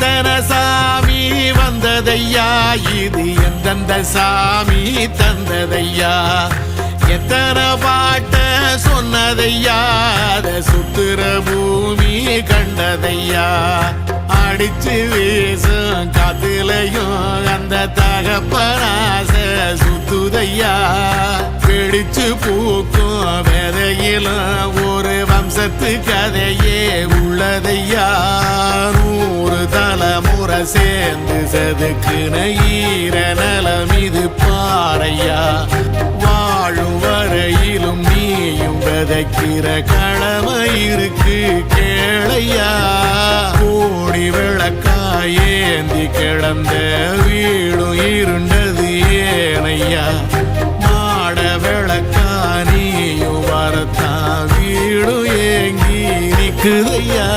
எத்தனை சாமி வந்ததையா, இது எந்தெந்த சாமி தந்ததையா, எத்தனை பாட்ட சொன்னதையா, அத சுத்துற பூமி கண்டதையா, அடிச்சு வீசும் காத்துலையும் அந்த தகப்பனாச சுத்துதையா, பிடிச்சு பூக்கும் விதையிலும் ஒரு வம்சத்து கதையே உள்ளதையா, 100 தலைமுறை சேர்ந்து செதுக்குன ஈர நலம் இது பாறையா, வாழும் வரையிலும் நீயும் விதைக்கிற கடமை இருக்கு கேளையா, கோடி விளக்காயேந்தி கிடந்த வீடும் இருண்டது ஏனையா, மாட விளக்கா நீயும் வரத்தான் வீடும் ஏங்கி நிக்குதையா.